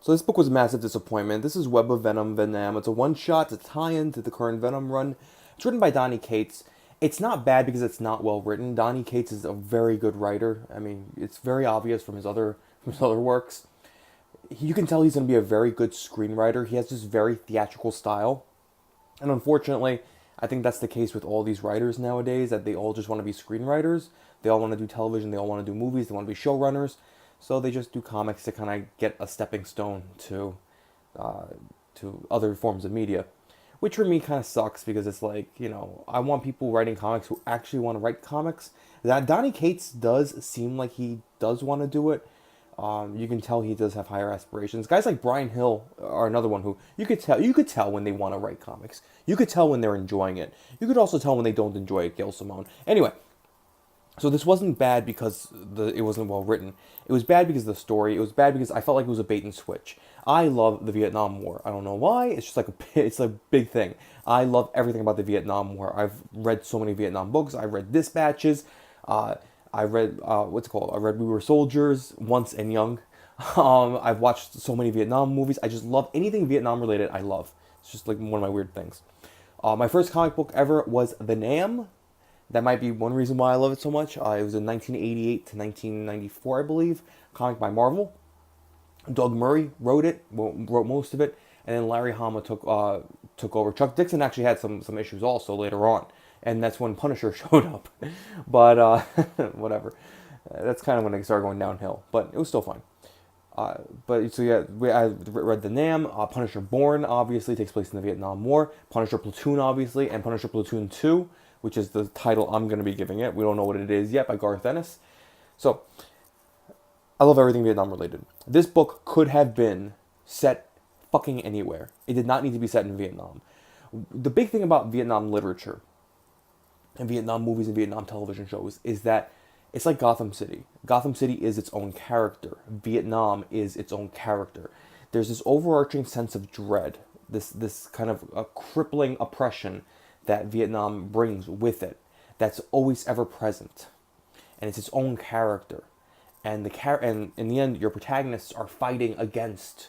So this book was a massive disappointment. This is Web of Venom. It's a one-shot, it's a tie-in to the current Venom run. It's written by Donny Cates. It's not bad because it's not well written. Donny Cates is a very good writer. I mean, it's very obvious from his other works. You can tell he's going to be a very good screenwriter. He has this very theatrical style. And unfortunately, I think that's the case with all these writers nowadays, that they all just want to be screenwriters. They all want to do television, they all want to do movies, they want to be showrunners. So they just do comics to kind of get a stepping stone uh, to other forms of media. Which for me kind of sucks because it's like, I want people writing comics who actually want to write comics. That Donny Cates does seem like he does want to do it. You can tell he does have higher aspirations. Guys like Brian Hill are another one who you could tell when they want to write comics. You could tell when they're enjoying it. You could also tell when they don't enjoy it. Gail Simone. Anyway, so this wasn't bad because it wasn't well written. It was bad because of the story. It was bad because I felt like it was a bait and switch. I love the Vietnam War. I don't know why. It's just like it's a big thing. I love everything about the Vietnam War. I've read so many Vietnam books. I read Dispatches. Uh, I read what's it called? I read We Were Soldiers once and young. I've watched so many Vietnam movies. I just love anything Vietnam related. I love. It's just like one of my weird things. My first comic book ever was Venom. That might be one reason why I love it so much. It was in 1988 to 1994, I believe. Comic by Marvel. Doug Murray wrote it, wrote most of it, and then Larry Hama took over. Chuck Dixon actually had some issues also later on, and that's when Punisher showed up. But whatever, that's kind of when it started going downhill. But it was still fine. But so yeah, I read the Nam. Punisher Born obviously takes place in the Vietnam War. Punisher Platoon obviously, and Punisher Platoon 2, which is the title I'm going to be giving it. We don't know what it is yet, by Garth Ennis. So I love everything Vietnam related. This book could have been set fucking anywhere. It did not need to be set in Vietnam. The big thing about Vietnam literature and Vietnam movies and Vietnam television shows is that it's like Gotham City. Gotham City is its own character. Vietnam is its own character. There's this overarching sense of dread, this kind of a crippling oppression that Vietnam brings with it, that's always ever present, and it's its own character. And and in the end, your protagonists are fighting against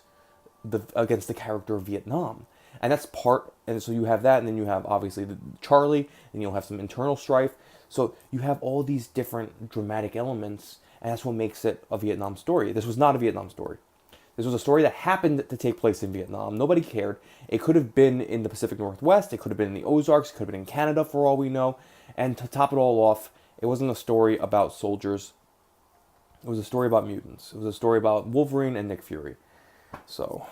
the character of Vietnam, and that's part. And so you have that, and then you have obviously Charlie, and you'll have some internal strife. So you have all these different dramatic elements, and that's what makes it a Vietnam story. This was not a Vietnam story. This was a story that happened to take place in Vietnam. Nobody cared. It could have been in the Pacific Northwest. It could have been in the Ozarks. It could have been in Canada for all we know. And to top it all off, it wasn't a story about soldiers. It was a story about mutants. It was a story about Wolverine and Nick Fury. So,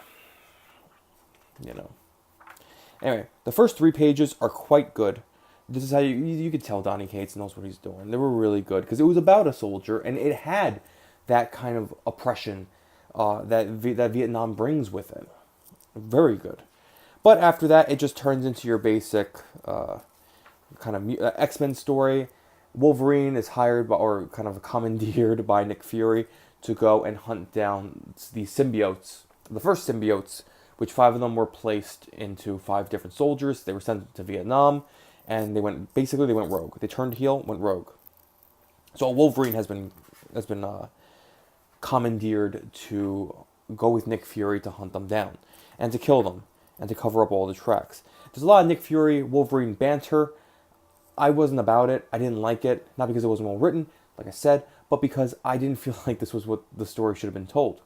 Anyway, the first 3 pages are quite good. This is how you could tell Donny Cates knows what he's doing. They were really good because it was about a soldier and it had that kind of oppression that Vietnam brings with it. Very good. But after that, it just turns into your basic kind of X-Men story. Wolverine is hired by, or kind of commandeered by Nick Fury to go and hunt down the symbiotes. The first symbiotes, which 5 of them were placed into 5 different soldiers. They were sent to Vietnam, and they went rogue. They turned heel, went rogue. So Wolverine has been commandeered to go with Nick Fury to hunt them down and to kill them and to cover up all the tracks. There's a lot of Nick Fury Wolverine banter. I wasn't about it. I didn't like it, not because it wasn't well written, like I said, but because I didn't feel like this was what the story should have been told.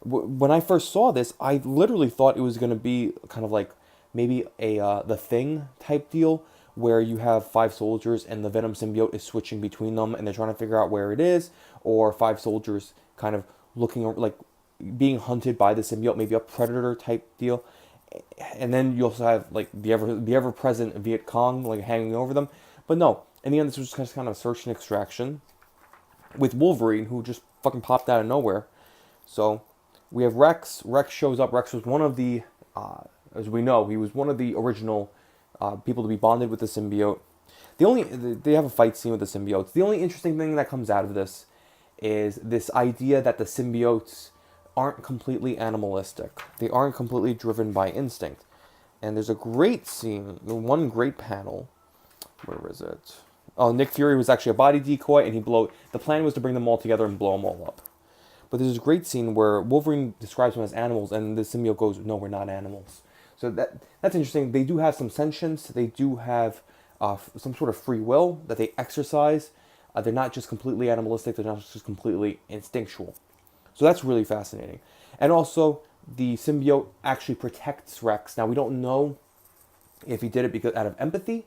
When I first saw this, I literally thought it was going to be kind of like maybe a The Thing type deal, where you have 5 soldiers and the Venom symbiote is switching between them and they're trying to figure out where it is, or 5 soldiers kind of looking like being hunted by the symbiote, maybe a predator type deal. And then you also have like the ever present Viet Cong like hanging over them. But no, in the end, this was just kind of search and extraction with Wolverine, who just fucking popped out of nowhere. So we have Rex. Rex shows up. Rex was one of the, as we know, he was one of the original people to be bonded with the symbiote. They have a fight scene with the symbiotes. The only interesting thing that comes out of this is this idea that the symbiotes aren't completely animalistic. They aren't completely driven by instinct. And there's a great scene, one great panel. Where is it? Oh, Nick Fury was actually a body decoy, and the plan was to bring them all together and blow them all up. But there's this great scene where Wolverine describes them as animals, and the symbiote goes, "No, we're not animals." So that's interesting. They do have some sentience. They do have some sort of free will that they exercise. They're not just completely animalistic. They're not just completely instinctual. So that's really fascinating. And also, the symbiote actually protects Rex. Now we don't know if he did it because out of empathy,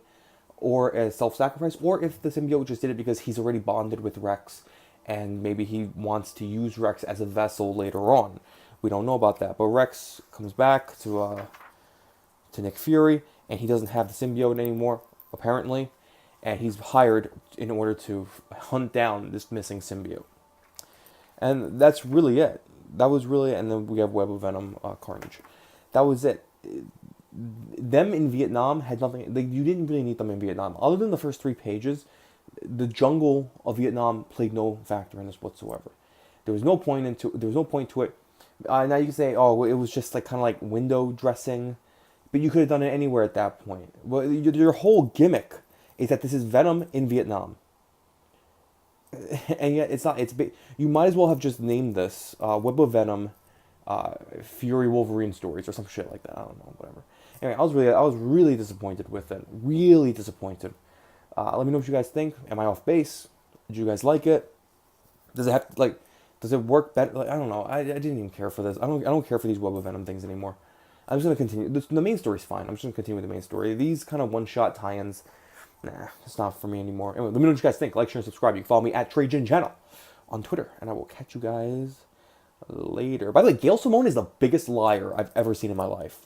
or as self-sacrifice, or if the symbiote just did it because he's already bonded with Rex, and maybe he wants to use Rex as a vessel later on. We don't know about that. But Rex comes back to Nick Fury, and he doesn't have the symbiote anymore, apparently, and he's hired in order to hunt down this missing symbiote. And that's really it. That was really it. And then we have Web of Venom, Carnage. That was it. Them in Vietnam had nothing. Like, you didn't really need them in Vietnam. Other than the first 3 pages, the jungle of Vietnam played no factor in this whatsoever. There was no point into. There was no point to it. Now you can say, oh, it was just like kind of like window dressing, but you could have done it anywhere at that point. Well, your whole gimmick is that this is Venom in Vietnam, and yet it's not. You might as well have just named this Web of Venom, Fury Wolverine stories or some shit like that. I don't know, whatever. Anyway, I was really disappointed with it. Really disappointed. Let me know what you guys think. Am I off base? Did you guys like it? Does it have like? Does it work better? Like, I don't know. I didn't even care for this. I don't care for these Web of Venom things anymore. I'm just gonna continue. The main story's fine. I'm just gonna continue with the main story. These kind of one-shot tie-ins, nah, it's not for me anymore. Anyway, let me know what you guys think. Like, share, and subscribe. You can follow me at Trajan Channel on Twitter, and I will catch you guys later. By the way, Gail Simone is the biggest liar I've ever seen in my life.